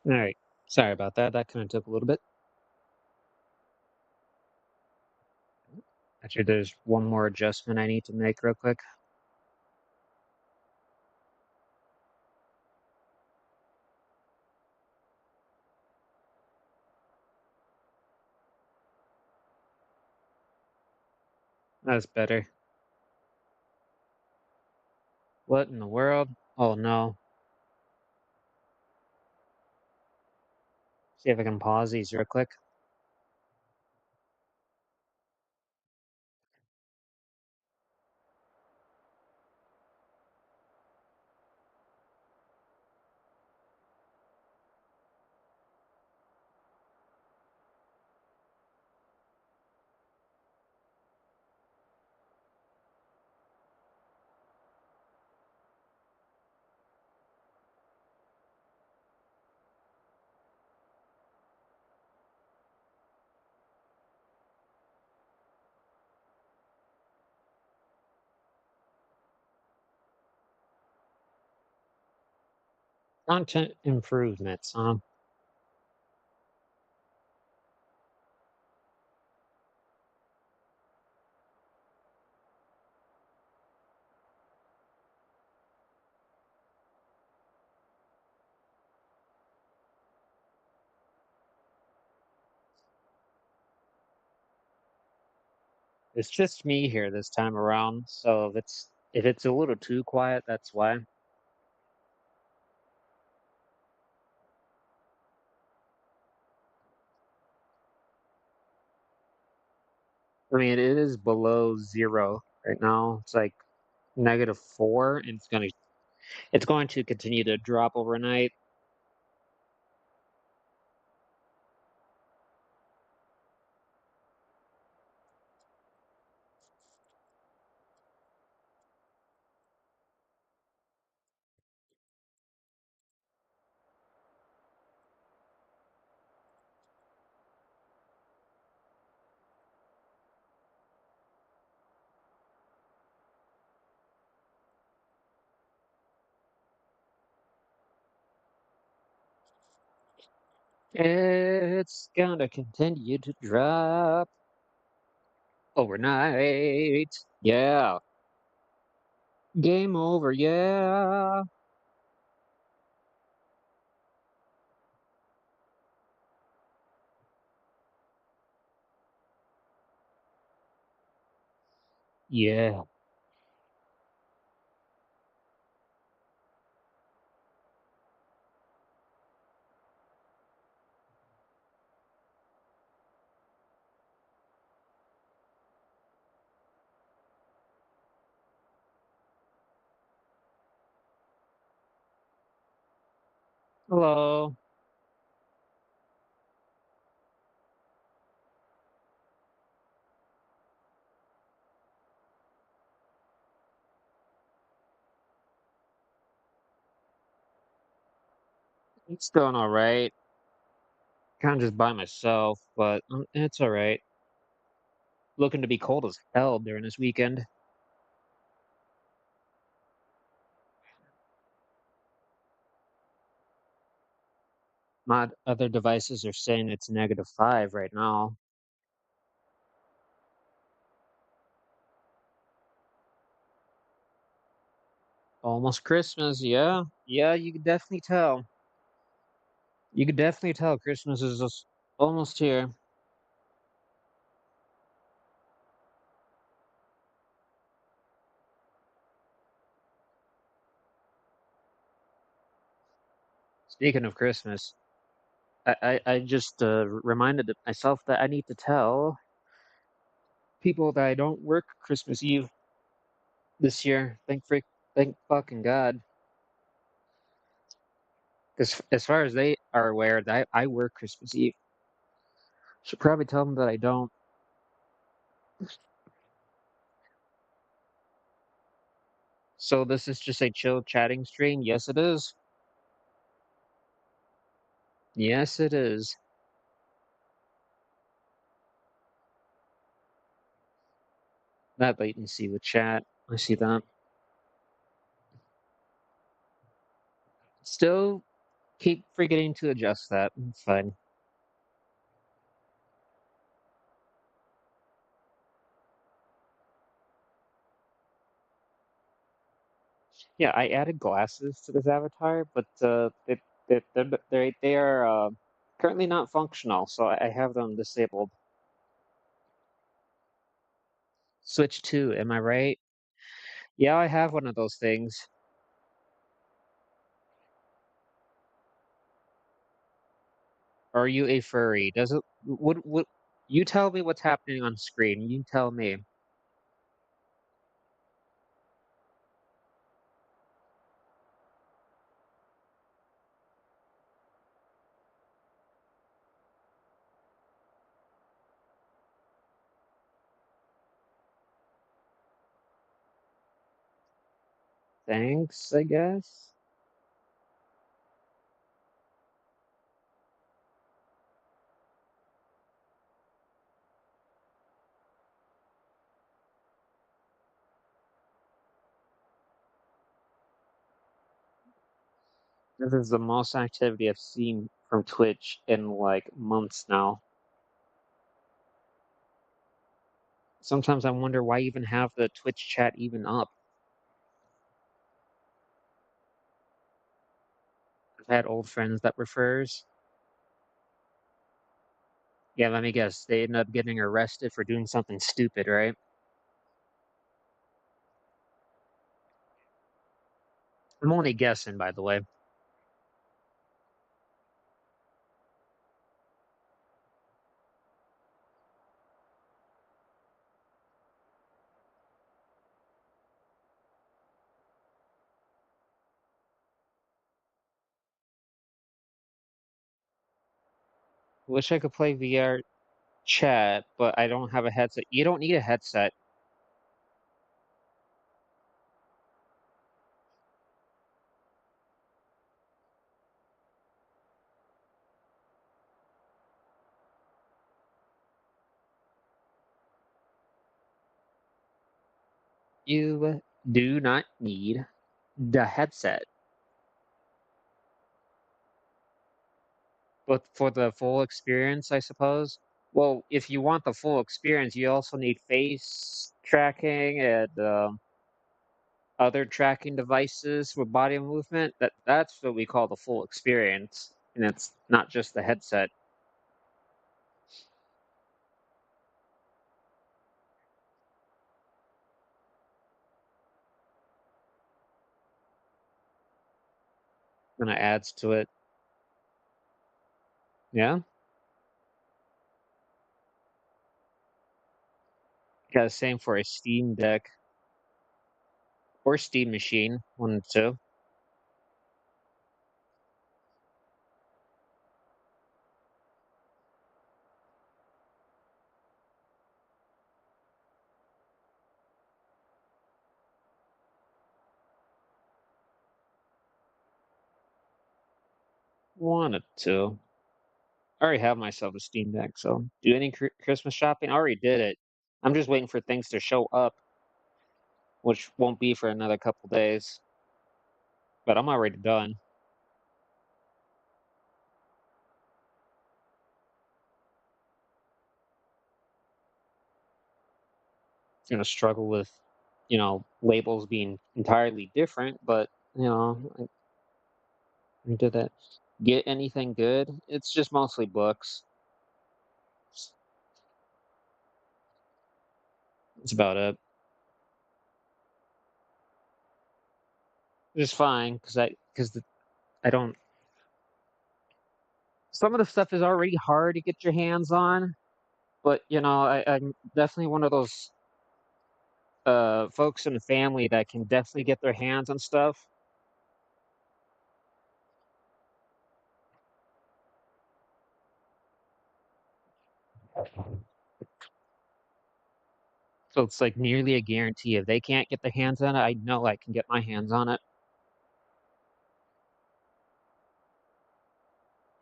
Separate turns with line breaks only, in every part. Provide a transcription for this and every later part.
All right. Sorry about that. That kind of took a little bit. Actually, there's one more adjustment I need to make real quick. That's better. What in the world? Oh no. See if I can pause these real quick. Content improvements, huh? It's just me here this time around, so if it's a little too quiet, that's why. I mean, it is below zero right now. It's like -4, and it's going to continue to drop overnight. It's gonna continue to drop overnight. Yeah. Game over. Yeah. Yeah. Hello. It's going all right. Kind of just by myself, but it's all right. Looking to be cold as hell during this weekend. My other devices are saying it's -5 right now. Almost Christmas. Yeah. Yeah, you could definitely tell. You could definitely tell Christmas is just almost here. Speaking of Christmas, I just reminded myself that I need to tell people that I don't work Christmas Eve this year. Thank fucking God. Because as far as they are aware, that I work Christmas Eve. Should probably tell them that I don't. So this is just a chill chatting stream. Yes, it is. Yes, it is. That latency with chat. I see that. Still, Keep forgetting to adjust that. It's fine. Yeah, I added glasses to this avatar, but they are currently not functional, so I have them disabled. Switch 2, am I right? Yeah, I have one of those things. Are you a furry? Does it would you tell me what's happening on screen? You tell me. Thanks, I guess. This is the most activity I've seen from Twitch in like months now. Sometimes I wonder why even have the Twitch chat even up. I've had old friends that prefers. Yeah, let me guess. They end up getting arrested for doing something stupid, right? I'm only guessing, by the way. Wish I could play VR chat, but I don't have a headset. You don't need a headset. You do not need the headset. But for the full experience, I suppose. Well, if you want the full experience, you also need face tracking and other tracking devices with body movement. That's what we call the full experience, and it's not just the headset. And it adds to it. Yeah, got the same for a Steam Deck or Steam Machine, one of the two. One of two. I already have myself a Steam Deck, so do any Christmas shopping? I already did it. I'm just waiting for things to show up, which won't be for another couple days. But I'm already done. Gonna struggle with, labels being entirely different, but I did that. Get anything good? It's just mostly books. It's about it. It's fine because I don't. Some of the stuff is already hard to get your hands on, but I'm definitely one of those folks in the family that can definitely get their hands on stuff. So it's like nearly a guarantee. If they can't get their hands on it, I know I can get my hands on it.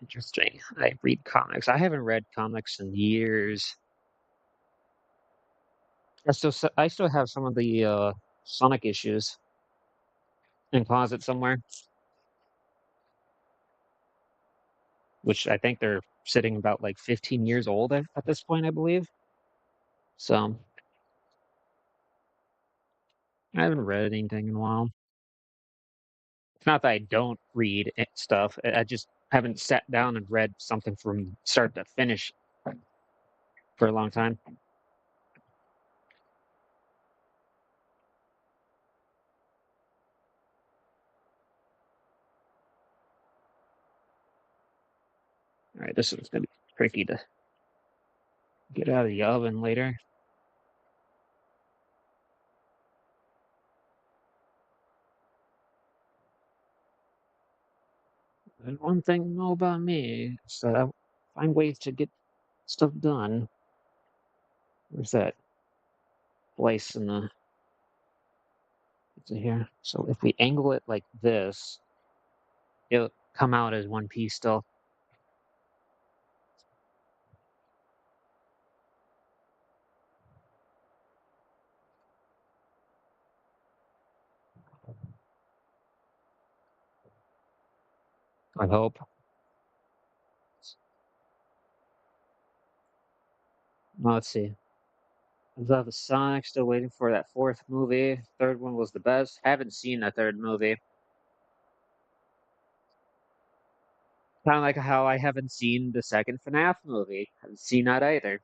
Interesting. I read comics. I haven't read comics in years. I still have some of the Sonic issues in closet somewhere. which I think they're sitting about like 15 years old at this point, I believe. So I haven't read anything in a while. It's not that I don't read stuff. I just haven't sat down and read something from start to finish for a long time. All right, this one's gonna be tricky to get out of the oven later. And one thing you know about me is that I find ways to get stuff done. Where's that place in the it's in here? So if we angle it like this, it'll come out as one piece still. I hope. Well, let's see. I love the Sonic, still waiting for that fourth movie. Third one was the best. Haven't seen the third movie. Kind of like how I haven't seen the second FNAF movie. Haven't seen that either.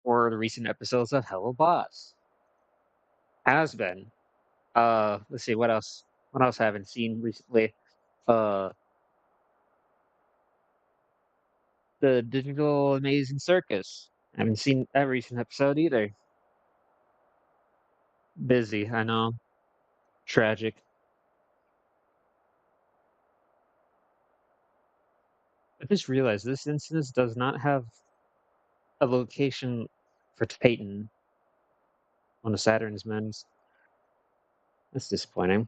Or the recent episodes of Hello Boss. Has been. Let's see what else. What else I haven't seen recently? Uh, the Digital Amazing Circus. I haven't seen that recent episode either. Busy, I know. Tragic. I just realized this instance does not have a location for Titan on the Saturn's men's. That's disappointing.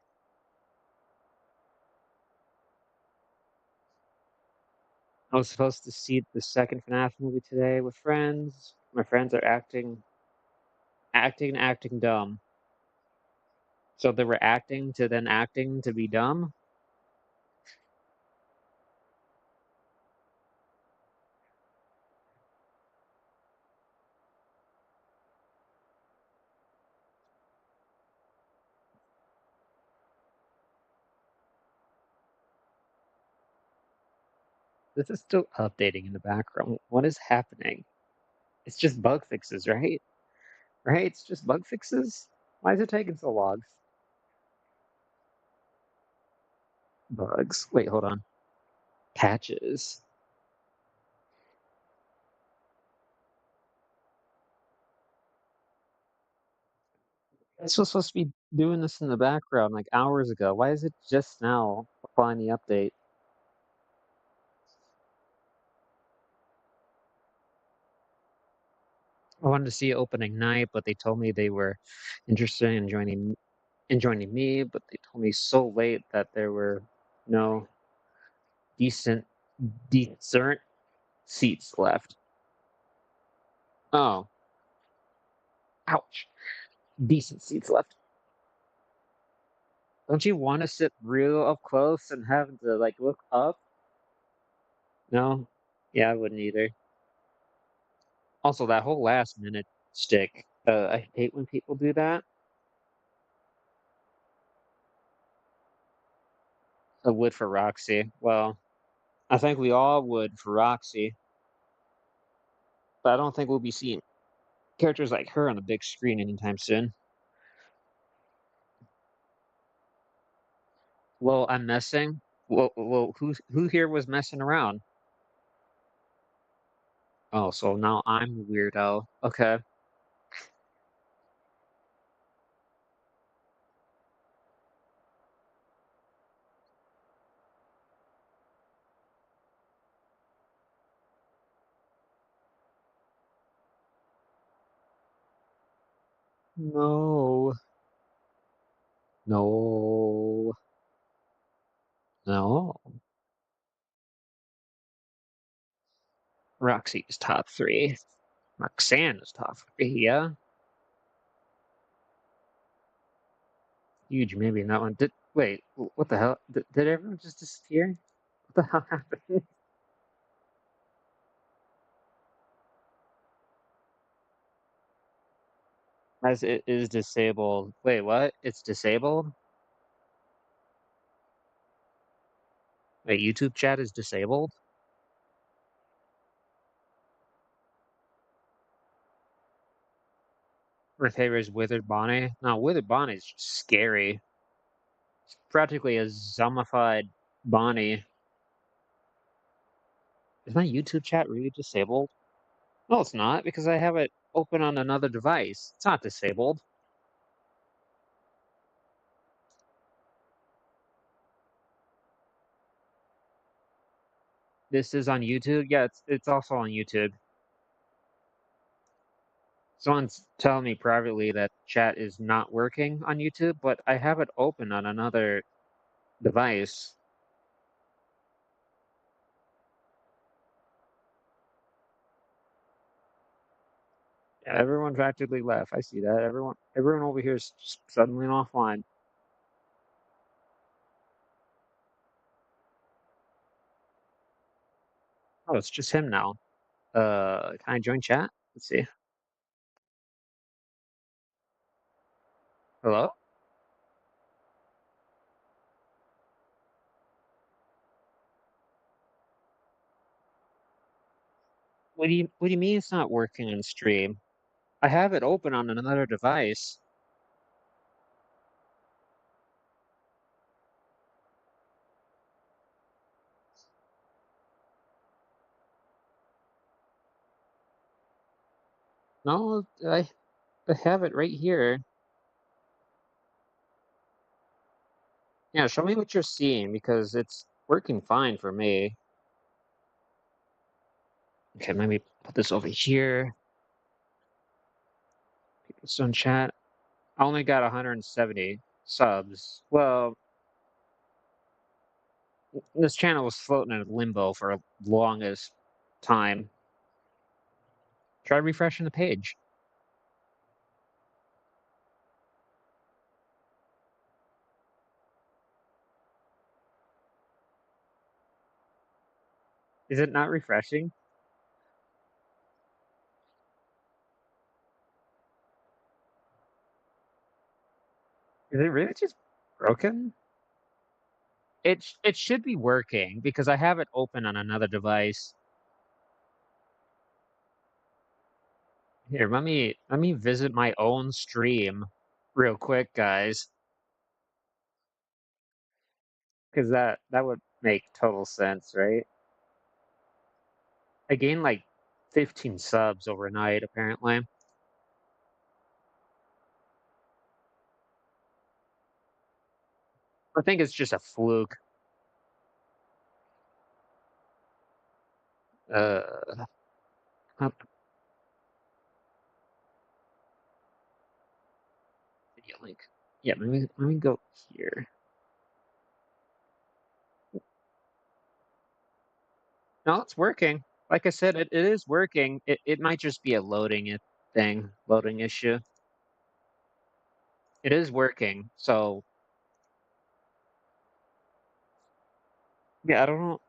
I was supposed to see the second FNAF movie today with friends. My friends are acting dumb. So they were acting to then acting to be dumb. This is still updating in the background. What is happening? It's just bug fixes, right? Right? It's just bug fixes? Why is it taking so long? Bugs. Wait, hold on. Patches. This was supposed to be doing this in the background like hours ago. Why is it just now applying the update? I wanted to see it opening night, but they told me they were interested in joining me, but they told me so late that there were no decent decent seats left. Oh, ouch. Decent seats left. Don't you want to sit real up close and having to like look up? No? Yeah, I wouldn't either. Also, that whole last minute stick. I hate when people do that. I would for Roxy. Well, I think we all would for Roxy, but I don't think we'll be seeing characters like her on the big screen anytime soon. Well, I'm messing. Well, who here was messing around? Oh, so now I'm the weirdo. Okay. No. No. No. Roxy is top three. Roxanne is top three. Yeah, huge maybe in that one. Did wait? What the hell? Did everyone just disappear? What the hell happened? As it is disabled. Wait, what? It's disabled? Wait, YouTube chat is disabled? My favorite is Withered Bonnie. No, Withered Bonnie is just scary. It's practically a zombified Bonnie. Is my YouTube chat really disabled? No, it's not, because I have it open on another device. It's not disabled. This is on YouTube? Yeah, it's also on YouTube. Someone's telling me privately that chat is not working on YouTube, but I have it open on another device. Yeah, everyone practically left. I see that. Everyone over here is just suddenly offline. Oh, it's just him now. Can I join chat? Let's see. Hello? What do you mean it's not working on stream? I have it open on another device. No, I have it right here. Yeah, show me what you're seeing because it's working fine for me. Okay, let me put this over here. People's on chat. I only got 170 subs. Well, this channel was floating in limbo for the longest time. Try refreshing the page. Is it not refreshing? Is it really just broken? It should be working because I have it open on another device. Here, let me visit my own stream real quick, guys, because that would make total sense, right? I gained like 15 subs overnight, apparently. I think it's just a fluke. Uh, video link. Yeah, let me go here. No, it's working. Like I said, it is working. It might just be a loading issue. It is working. So yeah, I don't know.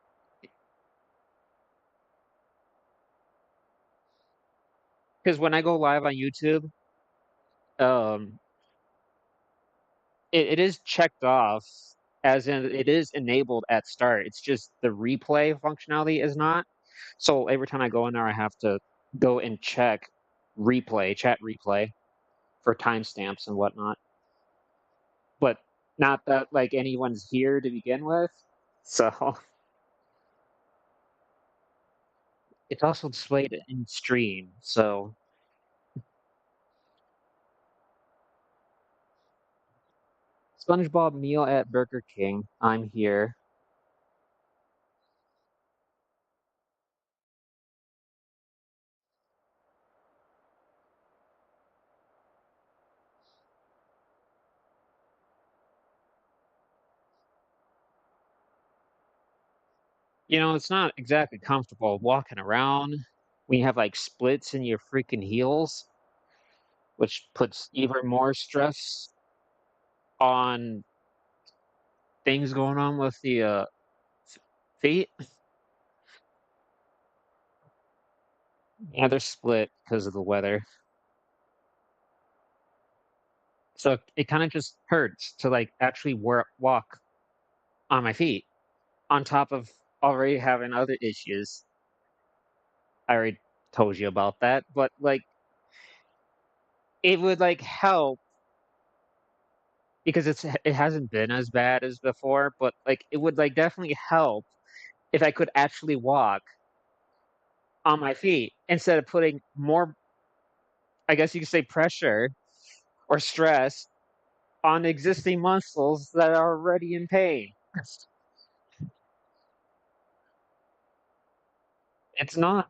Because when I go live on YouTube, um, it is checked off, as in it is enabled at start. It's just the replay functionality is not. So every time I go in there, I have to go and check chat replay for timestamps and whatnot. But not that like anyone's here to begin with. So it's also displayed in stream. So SpongeBob meal at Burger King. I'm here. It's not exactly comfortable walking around when you have like splits in your freaking heels, which puts even more stress on things going on with the feet. Yeah, they're split because of the weather. So it kind of just hurts to like actually walk on my feet on top of already having other issues. I already told you about that, but like it would like help because it hasn't been as bad as before, but like it would like definitely help if I could actually walk on my feet instead of putting more, I guess you could say, pressure or stress on existing muscles that are already in pain. It's not.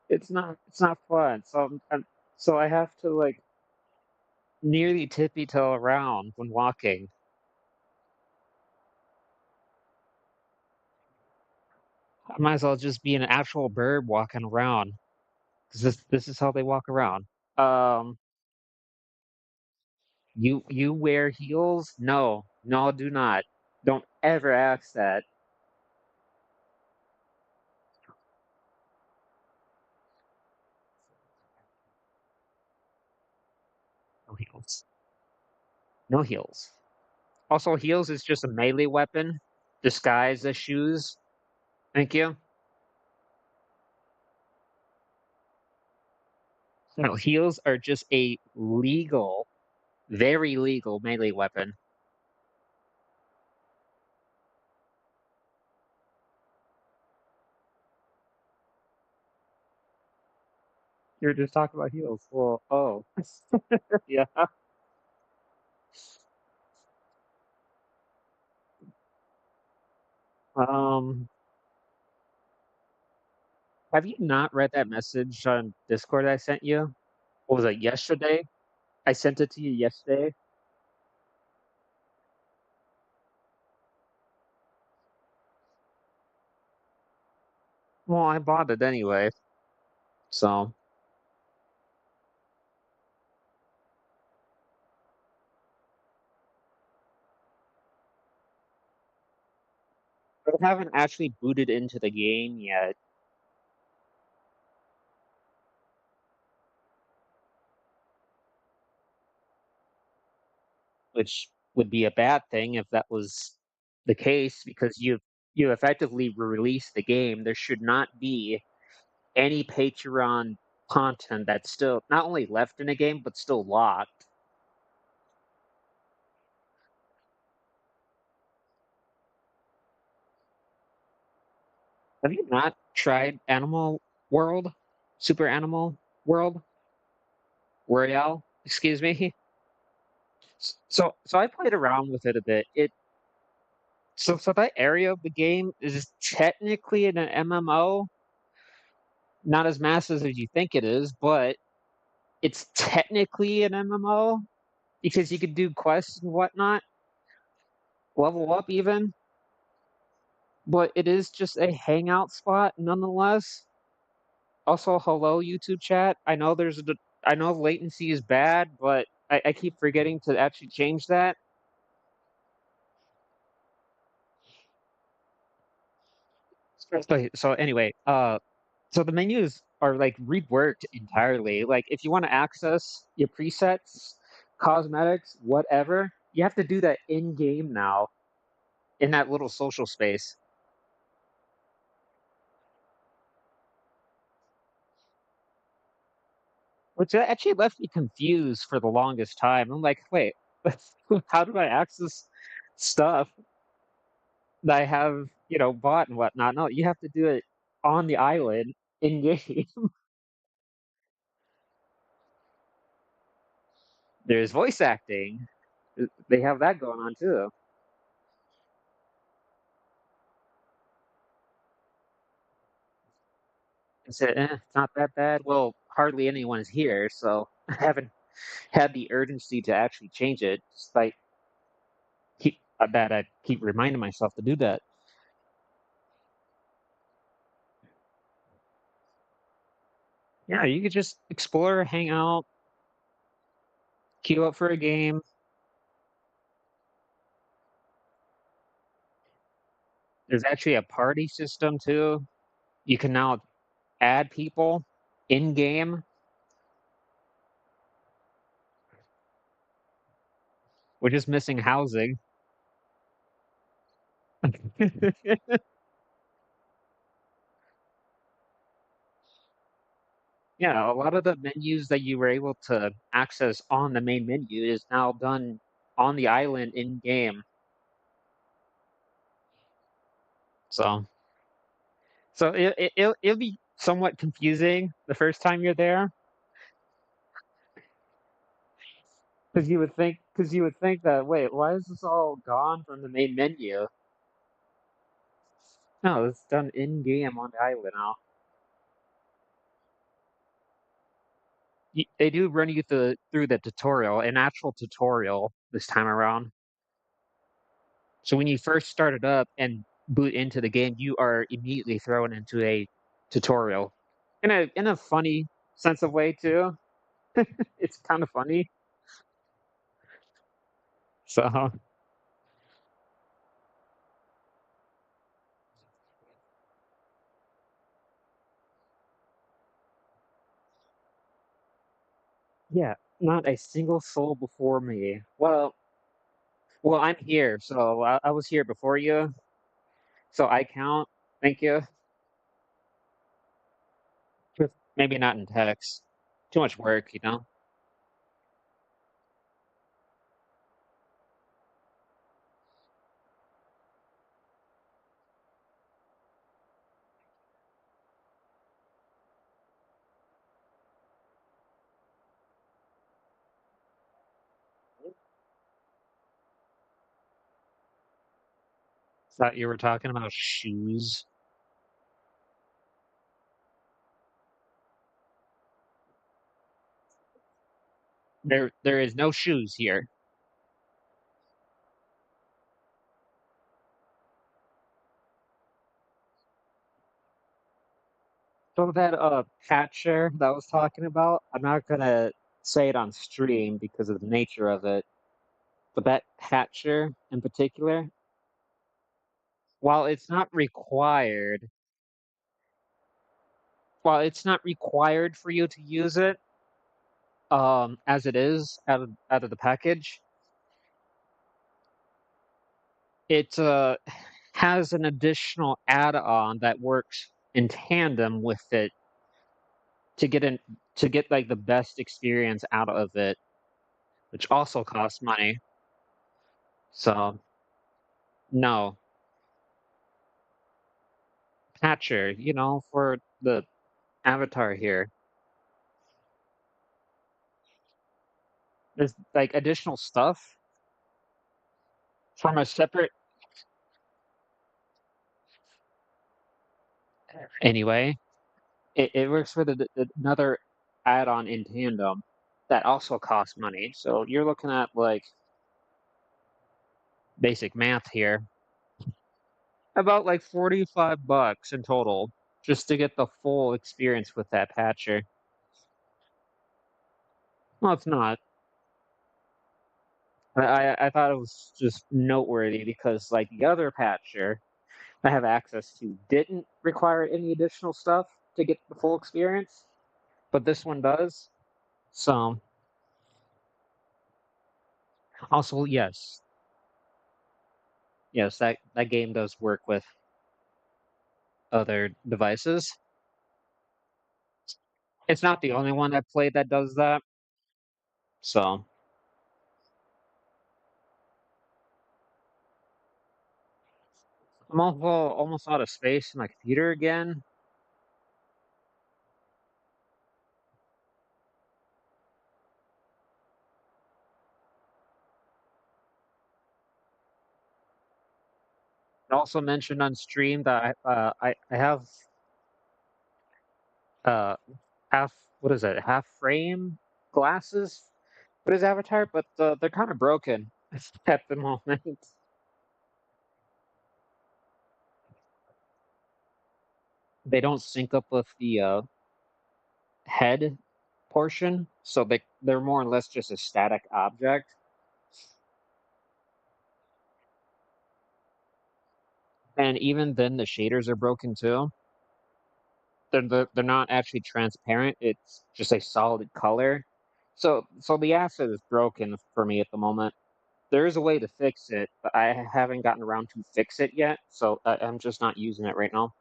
It's not fun. So I have to like nearly tippy toe around when walking. I might as well just be an actual bird walking around 'cause this is how they walk around. Um, you wear heels? No, no, do not. Don't ever ask that. No heels. No heels. Also, heels is just a melee weapon disguised as shoes. Thank you. No, heels are just a legal, very legal melee weapon. You're just talking about heels. Well, oh, yeah. Um, have you not read that message on Discord I sent you? What was it, yesterday? I sent it to you yesterday. Well, I bought it anyway, so but I haven't actually booted into the game yet, which would be a bad thing if that was the case because you effectively released the game. There should not be any Patreon content that's still not only left in the game but still locked. Have you not tried Animal World? Super Animal World? Royale? Excuse me. So I played around with it a bit. So that area of the game is technically an MMO, not as massive as you think it is, but it's technically an MMO because you could do quests and whatnot, level up even, but it is just a hangout spot nonetheless. Also, hello YouTube chat. I know latency is bad, but I keep forgetting to actually change that. So anyway, so the menus are like reworked entirely. Like if you want to access your presets, cosmetics, whatever, you have to do that in game now in that little social space, which actually left me confused for the longest time. I'm like, wait, how do I access stuff that I have, bought and whatnot? No, you have to do it on the island in game. There's voice acting. They have that going on too. I said, it's not that bad. Well, hardly anyone is here, so I haven't had the urgency to actually change it. Despite that I keep reminding myself to do that. Yeah, you could just explore, hang out, queue up for a game. There's actually a party system too. You can now add people in game. We're just missing housing. Yeah, a lot of the menus that you were able to access on the main menu is now done on the island in game. So, it'll be somewhat confusing the first time you're there because you would think that wait, why is this all gone from the main menu? No, it's done in game on the island now. They do run you through the tutorial, an actual tutorial this time around. So when you first start it up and boot into the game, you are immediately thrown into a tutorial in a funny sense of way too. It's kind of funny. So yeah, not a single soul before me. Well, I'm here, so I was here before you, so I count. Thank you. Just maybe not in text. Too much work, you know. Thought you were talking about shoes. There is no shoes here. So that patcher that I was talking about, I'm not gonna say it on stream because of the nature of it. But that patcher in particular, while it's not required, while it's not required for you to use it, as it is out of the package, it has an additional add-on that works in tandem with it to get in to get like the best experience out of it, which also costs money. So no, patcher, for the avatar here. There's like additional stuff from a separate anyway. It works with another add-on in tandem that also costs money. So you're looking at like basic math here, about like 45 bucks in total just to get the full experience with that patcher. Well, it's not. I thought it was just noteworthy because like the other patcher I have access to didn't require any additional stuff to get the full experience, but this one does. So also yes, yes, that game does work with other devices. It's not the only one I've played that does that. So I'm also almost out of space in my computer again. I also mentioned on stream that I have uh half what is it, half frame glasses for his avatar, but they're kind of broken at the moment. They don't sync up with the head portion, so they're more or less just a static object. And even then, the shaders are broken too. They're not actually transparent. It's just a solid color. So the asset is broken for me at the moment. There is a way to fix it, but I haven't gotten around to fix it yet. So I'm just not using it right now.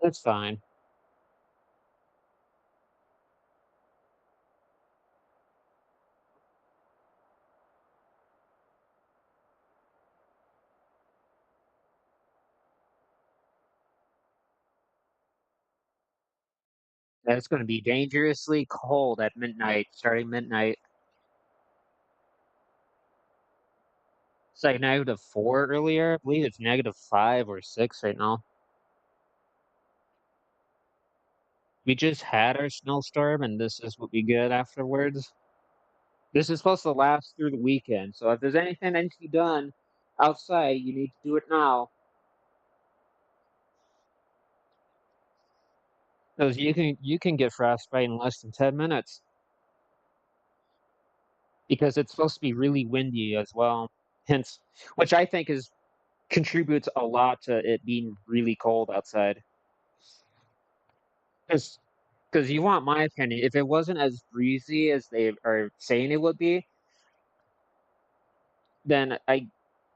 It's fine. And it's going to be dangerously cold at midnight, starting midnight. It's like -4 earlier. I believe it's -5 or 6 right now. We just had our snowstorm, and this is what we get afterwards. This is supposed to last through the weekend, so if there's anything that needs to be done outside, you need to do it now, because you can get frostbite in less than 10 minutes, because it's supposed to be really windy as well. Hence, which I think is contributes a lot to it being really cold outside. Because you want my opinion, if it wasn't as breezy as they are saying it would be, then I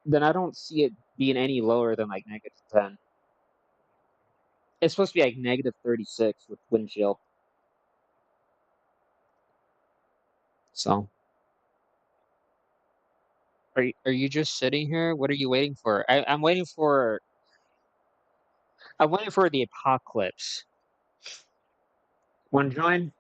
don't see it being any lower than like -10. It's supposed to be like -36 with wind chill. So, are you just sitting here? What are you waiting for? I'm waiting for the apocalypse. Want to join?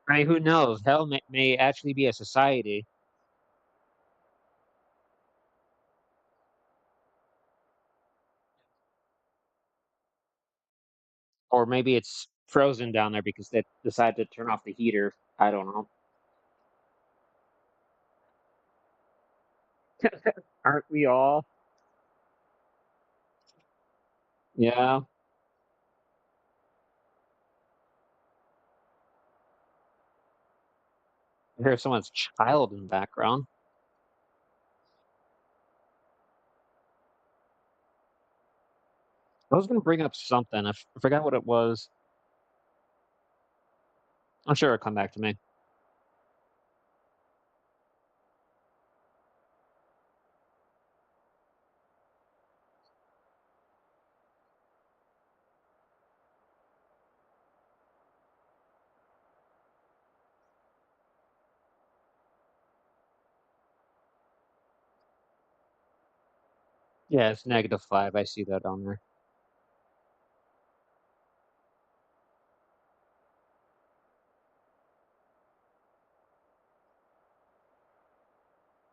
Right? Who knows? Hell may actually be a society, or maybe it's frozen down there because they decided to turn off the heater. I don't know. Aren't we all? Yeah. I hear someone's child in the background. I was gonna bring up something. I forgot what it was. I'm sure it'll come back to me. Yeah, it's -5. I see that on there.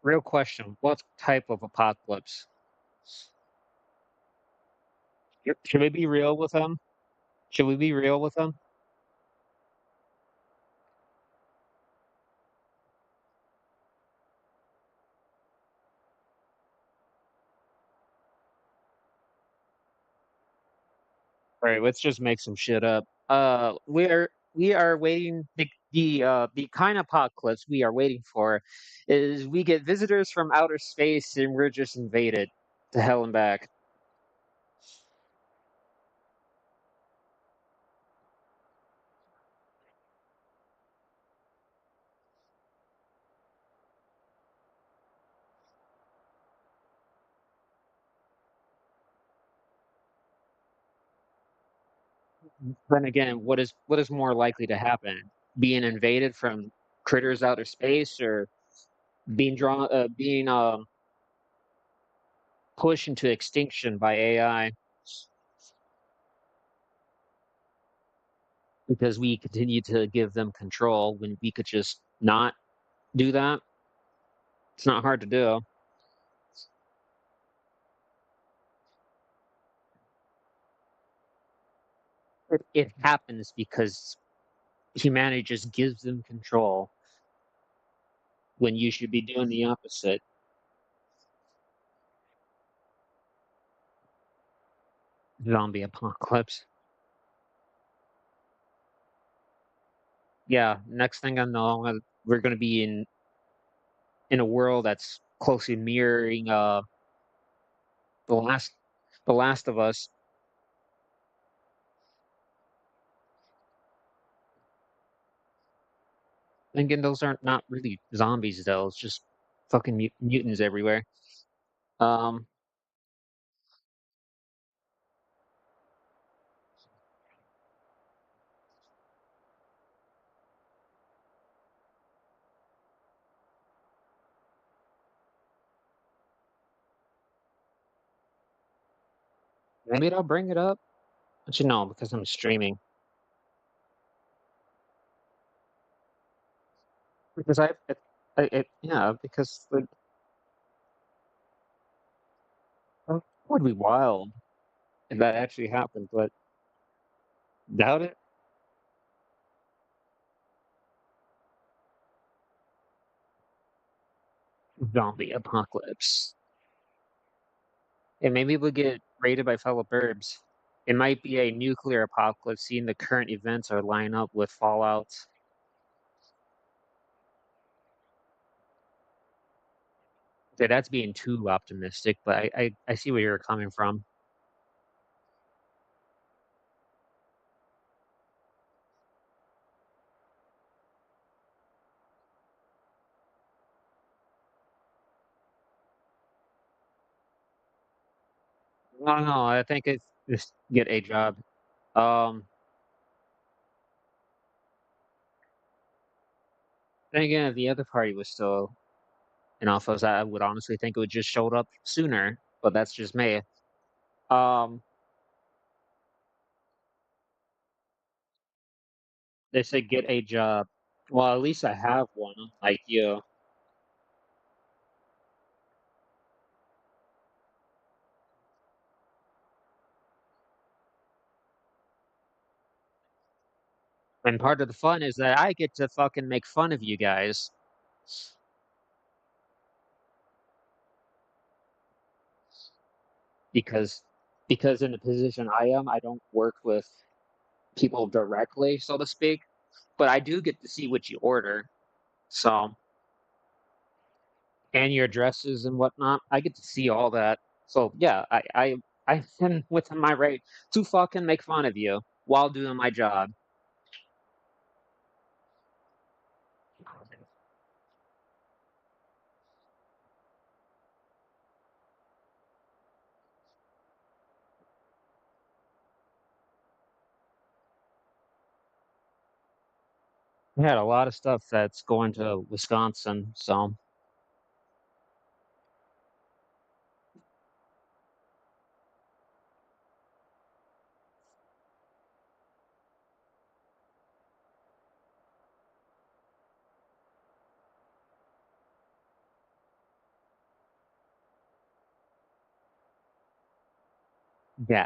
Real question: what type of apocalypse? Should we be real with them? Should we be real with them? Right, let's just make some shit up. We are waiting the kind of apocalypse we are waiting for is we get visitors from outer space and we're just invaded to hell and back. Then again, what is more likely to happen? Being invaded from critters outer space, or being pushed into extinction by AI because we continue to give them control when we could just not do that? It's not hard to do. It happens because humanity just gives them control when you should be doing the opposite. Zombie apocalypse. Yeah, next thing I know, we're gonna be in a world that's closely mirroring the last the Last of Us. And again, those aren't not really zombies though. It's just fucking mutants everywhere. Um, Maybe I'll bring it up. But you know, because I'm streaming. Because yeah, because like it would be wild if that actually happened, but doubt it. Zombie apocalypse. And maybe we'll get raided by fellow burbs. It might be a nuclear apocalypse, seeing the current events are line up with fallouts. Okay, that's being too optimistic, but I see where you're coming from. No, no, I think it's just get a job. Um, then again, if the other party was still in office, I would honestly think it would just showed up sooner. But that's just me. Um, they say get a job. Well, at least I have one, like you. And part of the fun is that I get to fucking make fun of you guys because in the position I am, I don't work with people directly, so to speak. But I do get to see what you order. So and your addresses and whatnot. I get to see all that. So yeah, I am within my right to fucking make fun of you while doing my job. We had a lot of stuff that's going to Wisconsin, so yeah.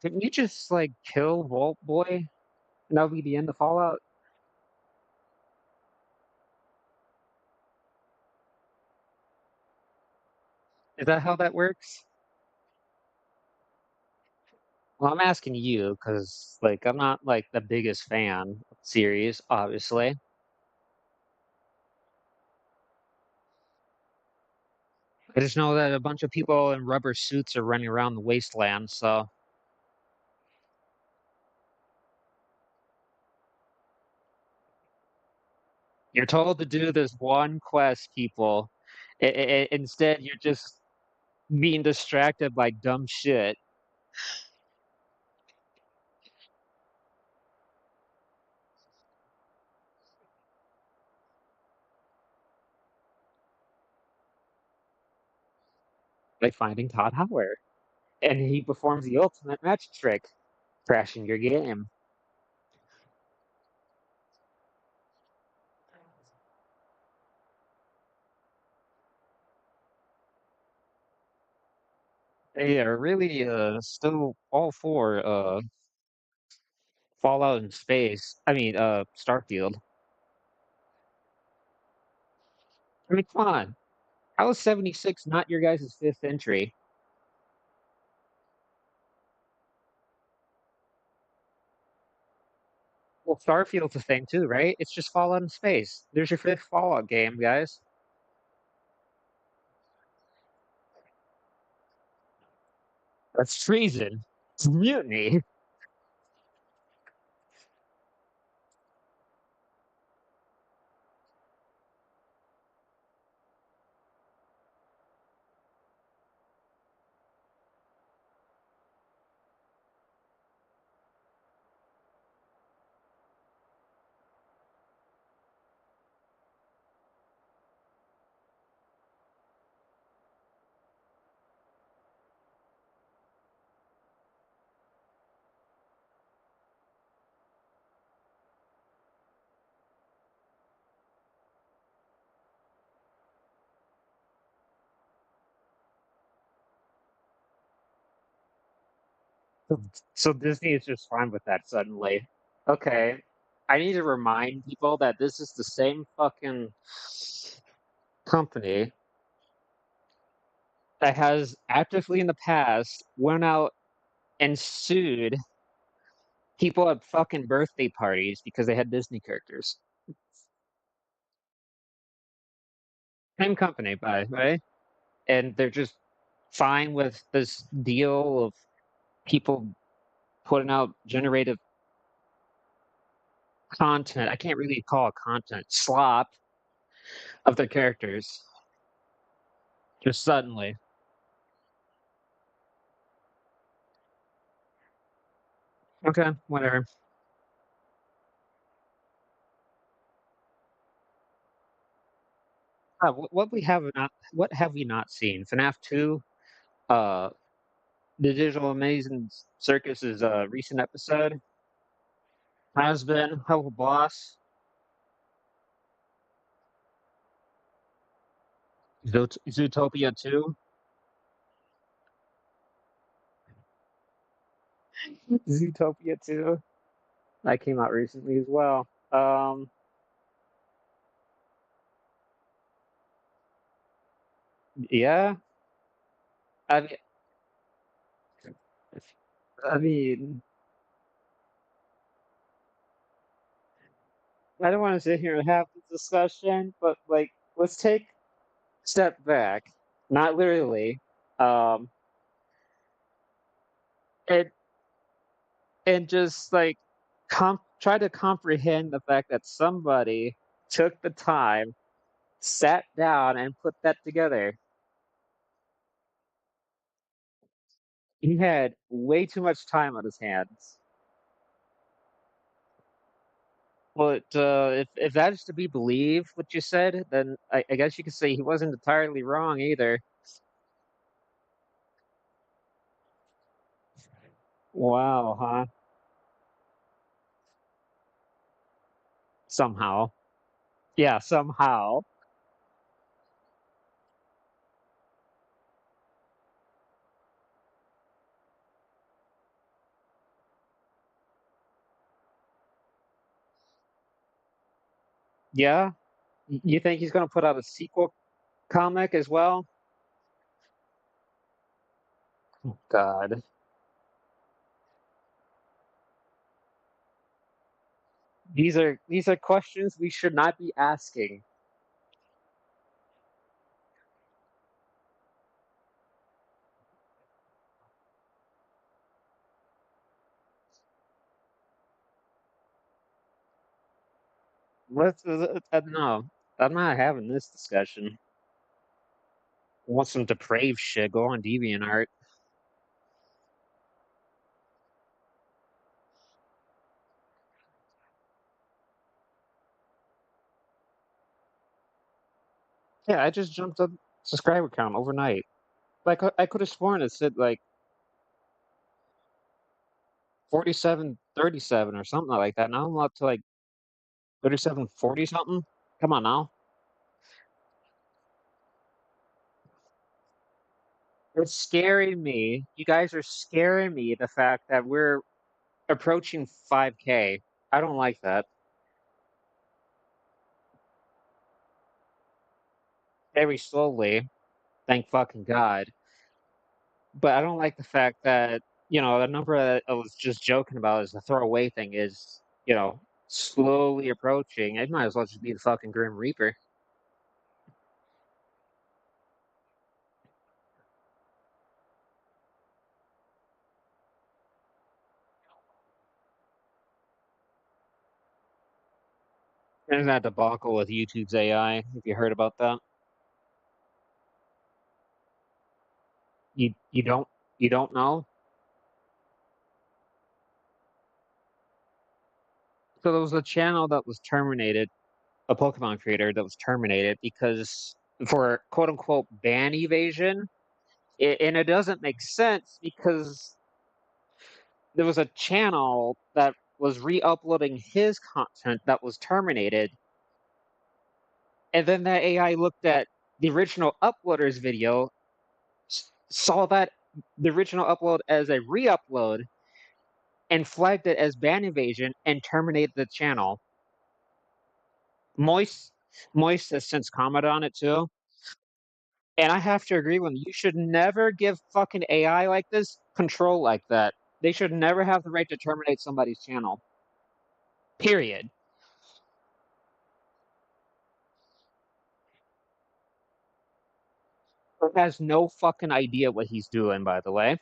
Didn't you just like kill Vault Boy? And that'll be the end of Fallout? Is that how that works? Well, I'm asking you because, like, I'm not like the biggest fan of the series, obviously. I just know that a bunch of people in rubber suits are running around the wasteland, so you're told to do this one quest, people. Instead, you're just being distracted by dumb shit. by finding Todd Howard, and he performs the ultimate magic trick, crashing your game. They are really still all for Fallout in space. I mean, Starfield. I mean, come on. How is 76 not your guys' fifth entry? Well, Starfield's the same too, right? It's just Fallout in space. There's your fifth Fallout game, guys. That's treason. It's mutiny. So Disney is just fine with that suddenly. Okay. I need to remind people that this is the same fucking company that has actively in the past went out and sued people at fucking birthday parties because they had Disney characters. Same company, by the way. And they're just fine with this deal of people putting out generative content. I can't really call it content, slop of their characters just suddenly. Okay, whatever. What have we not seen? FNAF 2, uh, the Digital Amazing Circus's recent episode has been Help Boss, Zootopia 2, Zootopia 2. That came out recently as well. Yeah, I mean, I mean, I don't want to sit here and have this discussion, but like, let's take a step back, not literally, um, and just like try to comprehend the fact that somebody took the time, sat down, and put that together. He had way too much time on his hands. But if that is to be believed, what you said, then I guess you could say he wasn't entirely wrong either. Wow, huh? Somehow. Yeah, somehow. Yeah? You think he's gonna put out a sequel comic as well? Oh, God. These are questions we should not be asking. No, I'm not having this discussion. Want some depraved shit? Go on DeviantArt. Yeah, I just jumped a subscriber count overnight. Like I could have sworn it said like 47-37 or something like that. Now I'm up to like 37-40 something. Come on now. It's scaring me. You guys are scaring me, the fact that we're approaching 5K. I don't like that. Very slowly, thank fucking God. But I don't like the fact that, the number that I was just joking about is the throwaway thing is, slowly approaching. It might as well just be the fucking Grim Reaper. There's that debacle with YouTube's AI. If you heard about that, you don't know. So there was a channel that was terminated, a Pokemon creator that was terminated because for quote unquote ban evasion. And it doesn't make sense because there was a channel that was re-uploading his content that was terminated, and then that AI looked at the original uploader's video, saw that the original upload as a re-upload, and flagged it as ban invasion and terminated the channel. Moist Moist has since commented on it too, and I have to agree with him. You should never give fucking AI like this control like that. They should never have the right to terminate somebody's channel. Period. Who has no fucking idea what he's doing, by the way.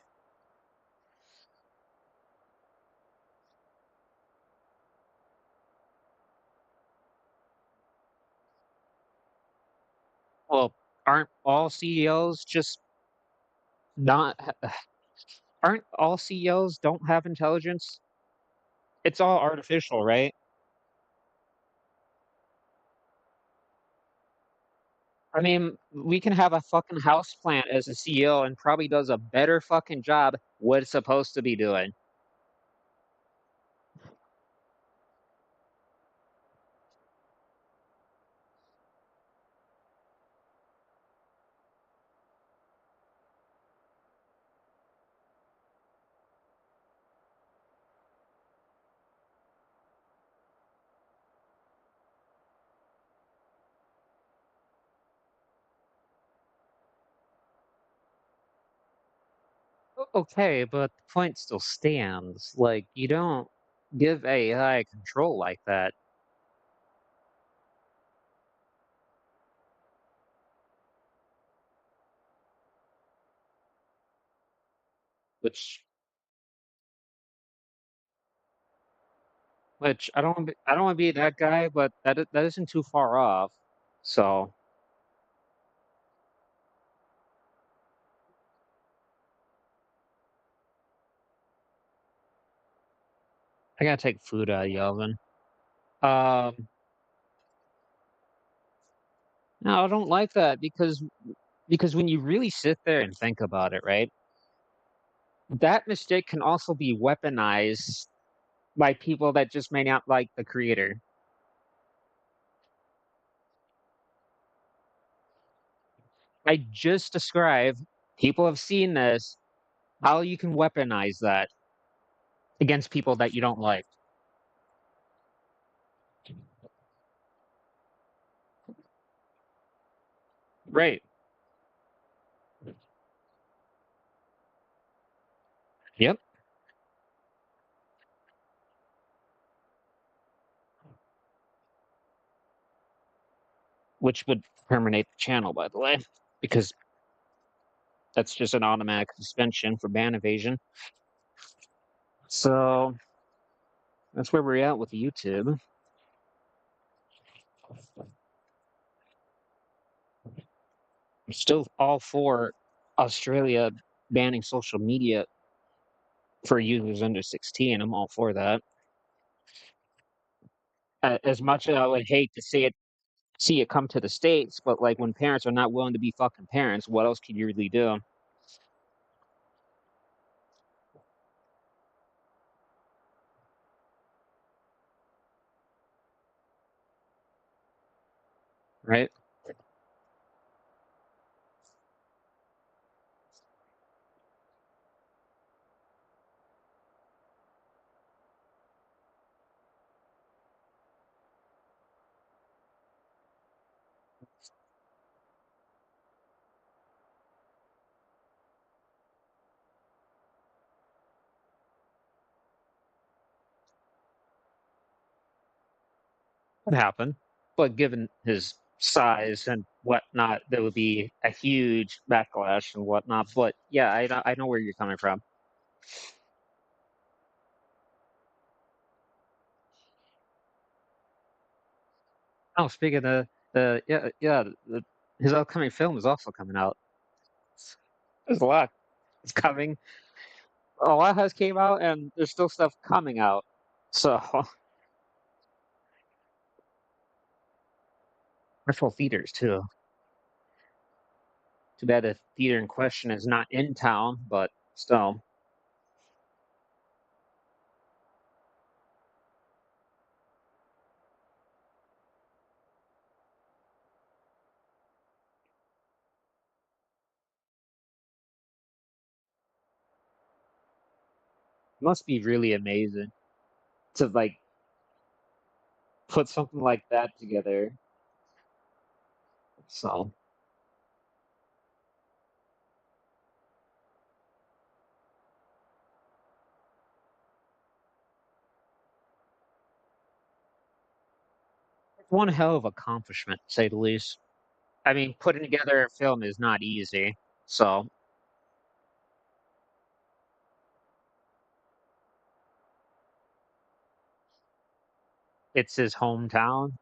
Well, aren't all CEOs just not? Aren't all CEOs don't have intelligence? It's all artificial, right? I mean, we can have a fucking house plant as a CEO and probably does a better fucking job what it's supposed to be doing. Okay, but the point still stands. Like, you don't give AI control like that, which I don't want to be that guy, but that isn't too far off. So I gotta take food out of the oven. Um, no, I don't like that because when you really sit there and think about it, right, that mistake can also be weaponized by people that just may not like the creator. I just described, people have seen this, how you can weaponize that against people that you don't like. Right. Yep. Which would terminate the channel, by the way, because that's just an automatic suspension for ban evasion. So that's where we're at with YouTube. I'm still all for Australia banning social media for users under 16. I'm all for that. As much as I would hate to see it come to the states, but like when parents are not willing to be fucking parents, what else can you really do? right? Could happen, but given his size and whatnot, there would be a huge backlash and whatnot. But yeah, I know where you're coming from. Oh, speaking of the yeah, his upcoming film is also coming out. There's a lot. It's coming. A lot has came out, and there's still stuff coming out. So virtual theaters too. Too bad the theater in question is not in town, but still, must be really amazing to like put something like that together. So it's one hell of accomplishment, to say the least. I mean, putting together a film is not easy. So it's his hometown.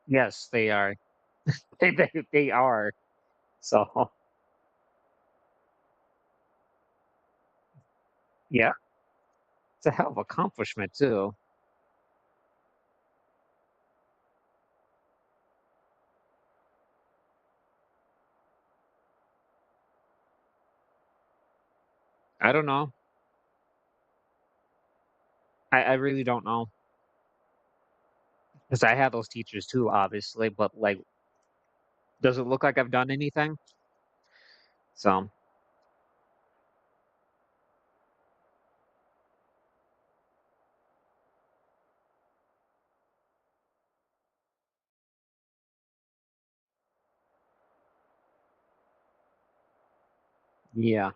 Yes, they are. They are. So yeah, it's a hell of accomplishment too. I don't know. I really don't know because I had those teachers too, obviously. But like, does it look like I've done anything? So yeah,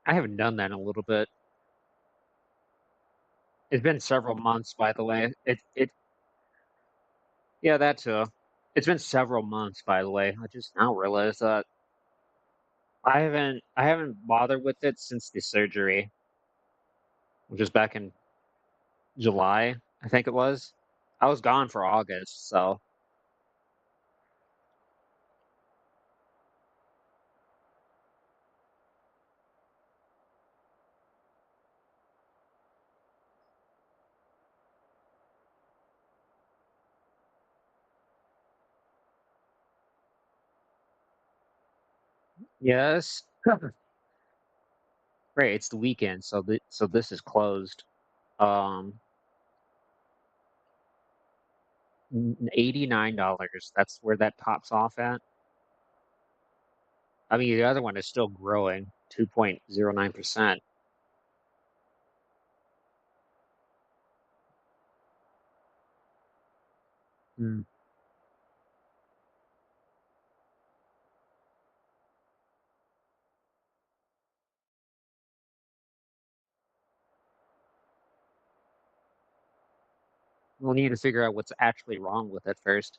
I haven't done that in a little bit. It's been several months, by the way. It yeah, that too. It's been several months, by the way. I just now realized that I haven't bothered with it since the surgery, which was back in July, I think it was. I was gone for August, so yes. Right, it's the weekend, so this is closed. Um, $89. That's where that tops off at. I mean, the other one is still growing, 2.09%. Mm. We'll need to figure out what's actually wrong with it first.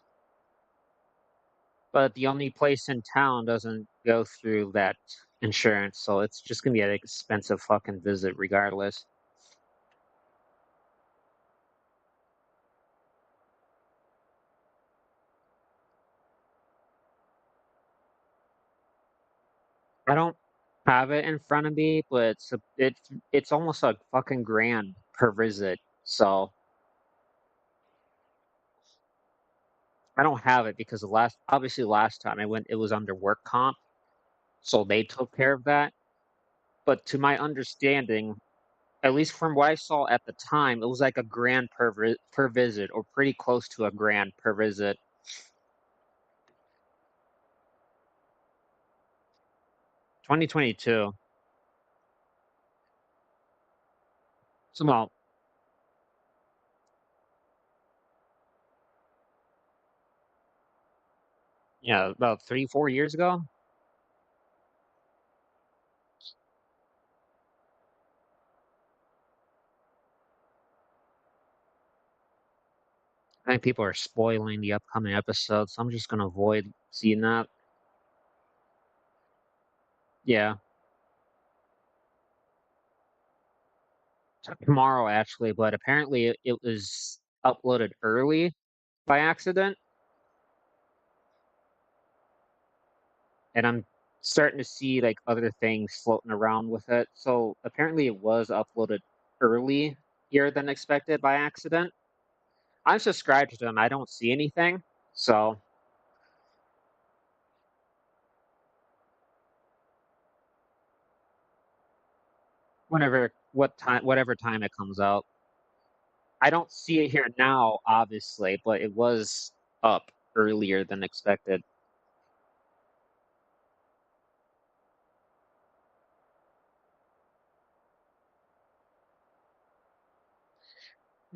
But the only place in town doesn't go through that insurance, so it's just gonna be an expensive fucking visit regardless. I don't have it in front of me, but it's almost like fucking grand per visit. So I don't have it because the last time I went, it was under work comp, so they took care of that. But to my understanding, at least from what I saw at the time, it was like a grand per visit, or pretty close to a grand per visit. 2022. So well, yeah, about 3, 4 years ago. I think people are spoiling the upcoming episodes, so I'm just gonna avoid seeing that. Yeah, tomorrow actually, but apparently it was uploaded early by accident, and I'm starting to see like other things floating around with it. So apparently it was uploaded earlier than expected by accident. I'm subscribed to them. I don't see anything. So whatever time it comes out. I don't see it here now, obviously, but it was up earlier than expected.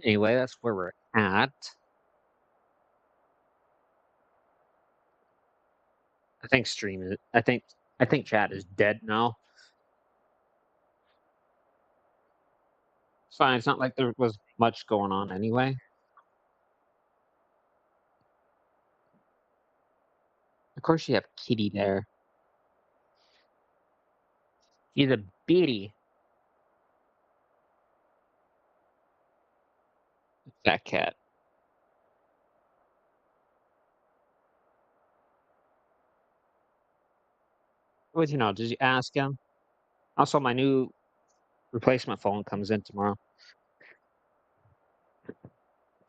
Anyway, that's where we're at. I think chat is dead now. It's fine. It's not like there was much going on anyway. Of course, you have Kitty there. He's a beauty, that cat. What did you ask him? Also, my new replacement phone comes in tomorrow.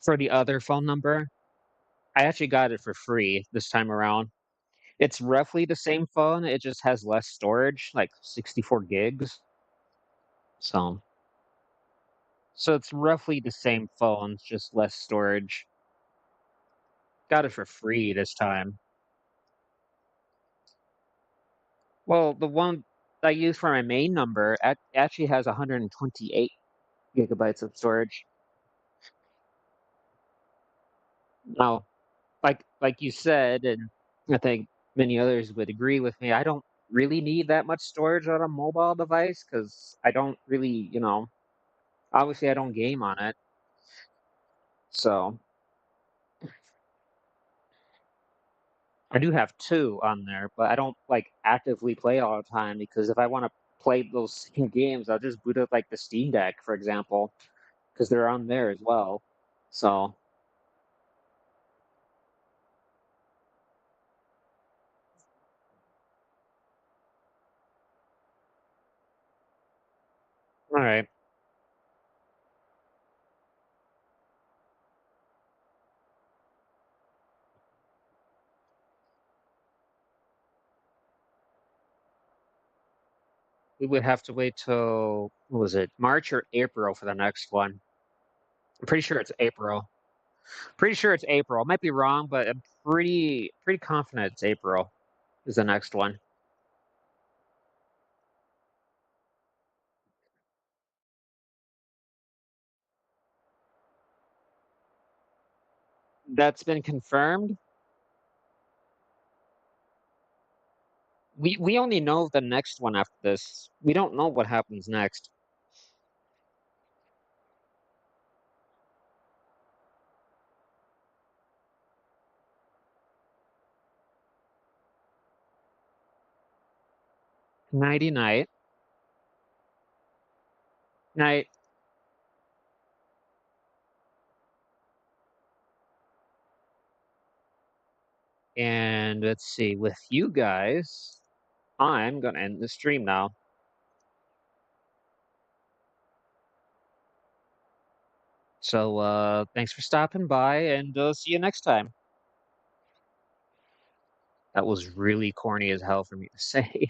For the other phone number, I actually got it for free this time around. It's roughly the same phone, it just has less storage, like 64 gigs. So, so it's roughly the same phone, just less storage. Got it for free this time. Well, the one I use for my main number actually has 128 gigabytes of storage. Now, like you said, and I think many others would agree with me, I don't really need that much storage on a mobile device because I don't really, obviously I don't game on it. So I do have two on there, but I don't like actively play all the time because if I want to play those same games, I'll just boot up like the Steam Deck, for example, because they're on there as well. So, all right, we would have to wait till what was it, March or April for the next one. I'm pretty sure it's April. Pretty sure it's April. I might be wrong, but I'm pretty confident it's April is the next one. That's been confirmed. We only know the next one after this. We don't know what happens next. Nighty night. Night. And let's see, with you guys. I'm gonna end the stream now. So, thanks for stopping by, and see you next time. That was really corny as hell for me to say.